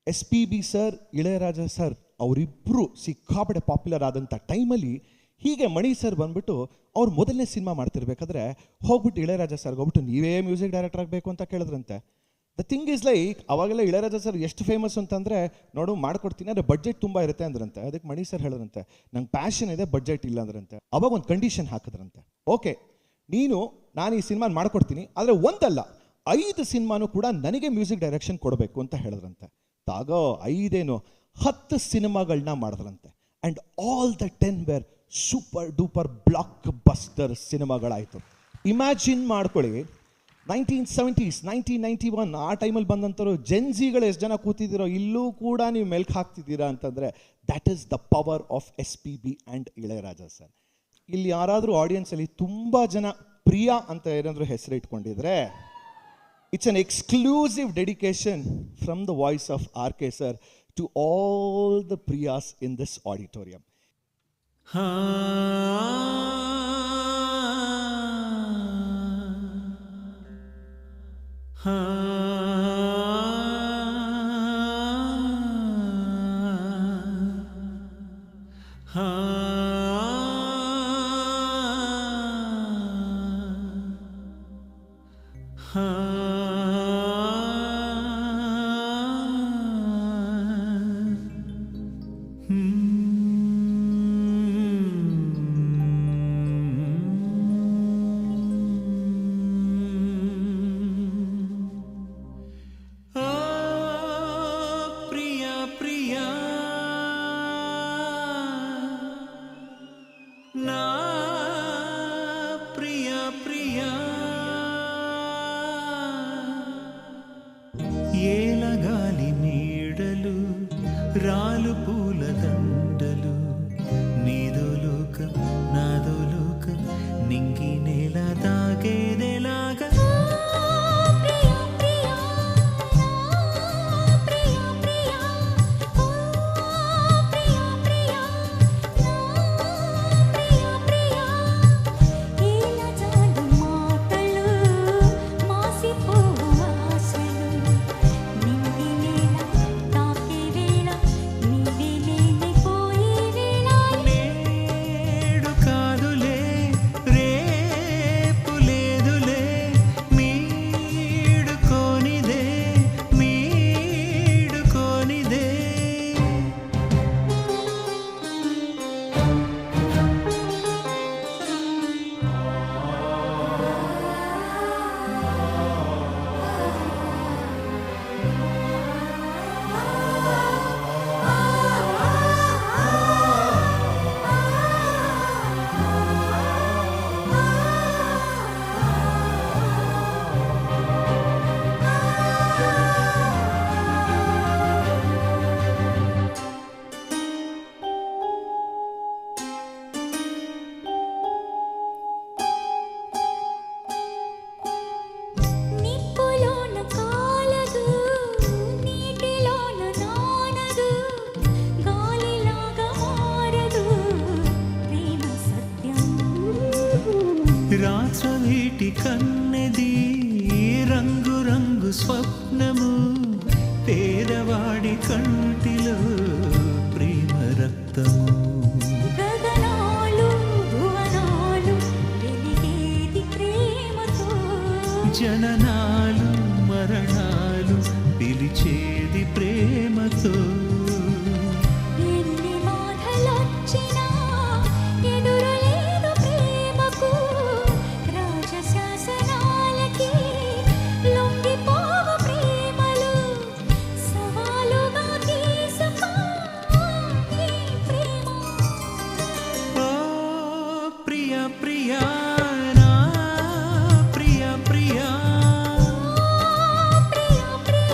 SP sir, Ilaiyaraaja sir ಅವರಿಬ್ಬರು ಸಿಕ್ಕಾಪಟ್ಟೆ popular ಆದಂಥ ಟೈಮಲ್ಲಿ ಹೀಗೆ ಮಣಿ ಸರ್ ಬಂದ್ಬಿಟ್ಟು ಅವ್ರು ಮೊದಲನೇ ಸಿನಿಮಾ ಮಾಡ್ತಿರ್ಬೇಕಾದ್ರೆ ಹೋಗ್ಬಿಟ್ಟು ಇಳೆಯರಾಜ ಸರ್ಗೆ ಹೋಗ್ಬಿಟ್ಟು ನೀವೇ ಮ್ಯೂಸಿಕ್ ಡೈರೆಕ್ಟರ್ ಆಗಬೇಕು ಅಂತ ಕೇಳಿದ್ರಂತೆ. ದ ಥಿಂಗ್ ಈಸ್ ಲೈಕ್ ಅವಾಗೆಲ್ಲ ಇಳೆಯರಾಜ ಸರ್ ಎಷ್ಟು ಫೇಮಸ್ ಅಂತಂದರೆ ನೋಡು ಮಾಡ್ಕೊಡ್ತೀನಿ ಅಂದರೆ ಬಡ್ಜೆಟ್ ತುಂಬ ಇರುತ್ತೆ ಅಂದ್ರಂತೆ. ಅದಕ್ಕೆ ಮಣಿ ಸರ್ ಹೇಳಿದ್ರಂತೆ ನಂಗೆ ಪ್ಯಾಷನ್ ಇದೆ, ಬಡ್ಜೆಟ್ ಇಲ್ಲ ಅಂದ್ರಂತೆ. ಅವಾಗ ಒಂದು ಕಂಡೀಷನ್ ಹಾಕಿದ್ರಂತೆ, ಓಕೆ ನಾನು ಈ ಸಿನಿಮಾ ಮಾಡ್ಕೊಡ್ತೀನಿ, ಆದರೆ ಒಂದಲ್ಲ 5 ಸಿನಿಮಾನು ಕೂಡ ನನಗೆ ಮ್ಯೂಸಿಕ್ ಡೈರೆಕ್ಷನ್ ಕೊಡಬೇಕು ಅಂತ ಹೇಳಿದ್ರಂತೆ. ತಾಗೋ 5 10 ಸಿನಿಮಾಗಳನ್ನ ಮಾಡಿದ್ರಂತೆ. And all the 10 were super duper blockbuster ಸಿನಿಮಾಗಳಾಯಿತು. ಇಮ್ಯಾಜಿನ್ ಮಾಡ್ಕೊಳ್ಳಿ, 1970s 1991 ಆ ಟೈಮಲ್ಲಿ ಬಂದಂಥವ್ರು ಜೆನ್ಜಿಗಳು ಎಷ್ಟು ಜನ ಕೂತಿದ್ದೀರೋ ಇಲ್ಲೂ ಕೂಡ ನೀವು ಮೆಲ್ಕ್ ಹಾಕ್ತಿದ್ದೀರಾ ಅಂತಂದರೆ that is the power of SPB and Ilaiyaraaja sir. ಇಲ್ಲಿ ಯಾರಾದರೂ ಆಡಿಯನ್ಸಲ್ಲಿ ತುಂಬ ಜನ ಪ್ರಿಯಾ ಅಂತ ಏನಾದರೂ ಹೆಸರು ಇಟ್ಕೊಂಡಿದ್ರೆ it's an exclusive dedication from the voice of RK sir to all the Priyas in this auditorium. ఏలగాలి నీడలు రాలు పూల దండలు నీదో లోకం నాదో లోకం నింగి నేల తాగేదెలాగా రాత్రవీటి కన్నెది రంగు రంగు స్వప్నము పేదవాడి కంటిలో ప్రేమ రక్తము గగనాలు భువనాలు వెలిగేది ప్రేమతో జననాలు మరణాలు పిలిచేది ప్రేమతో ఎన్ని మాటలొచ్చినా ఎదురులేదు ప్రేమకు రాజశాసనాలకి లొంగిపోవు ప్రేమలు సవాలుగా తీసుకో ఈ ప్రేమ. ఓ ప్రియా ప్రియా నా ప్రియా ప్రియా ప్రియ ప్రియ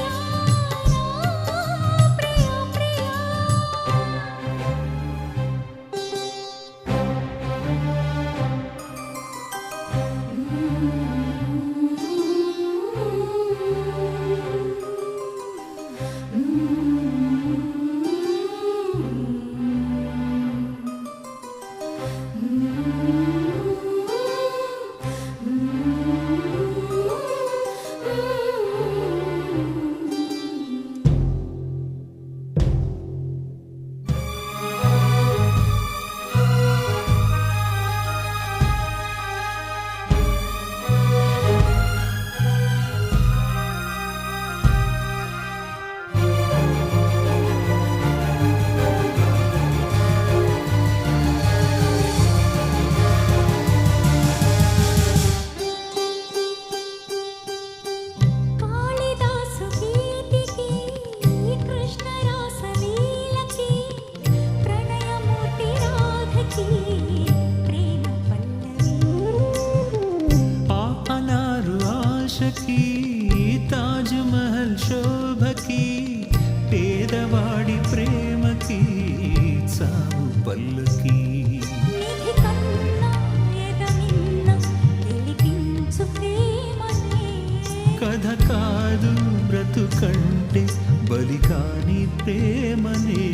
కంటే బలికాని ప్రేమనే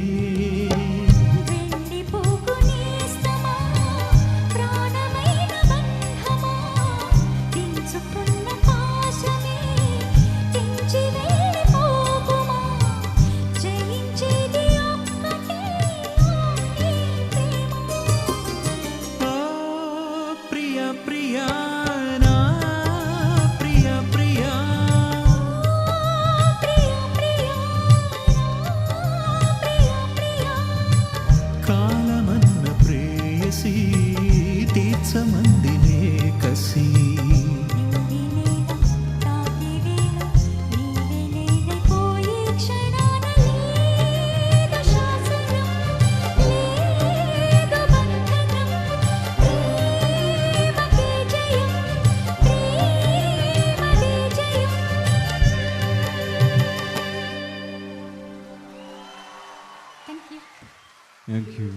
వెండి పోగు నేస్తమా ప్రాణమైన బంధమా తెంచుకున్న పాశమే తెంచి వెళ్ళిపోకుమా జయించేది ఒక్కటే ప్రేమ ఆ ప్రియ ప్రియా నా ప్రియ ప్రియా ప్రియ ప్రియ ప్రియ ప్రియ కాలమన్న ప్రేయసి తీర్చమందినే కసి నిండినేల తాకివేల నీవే లేకపోయే క్షణాన లేదు శాసనం లేదు బంధనం ప్రేమకే జయం ప్రేమదే జయం థ్యాంక్ యూ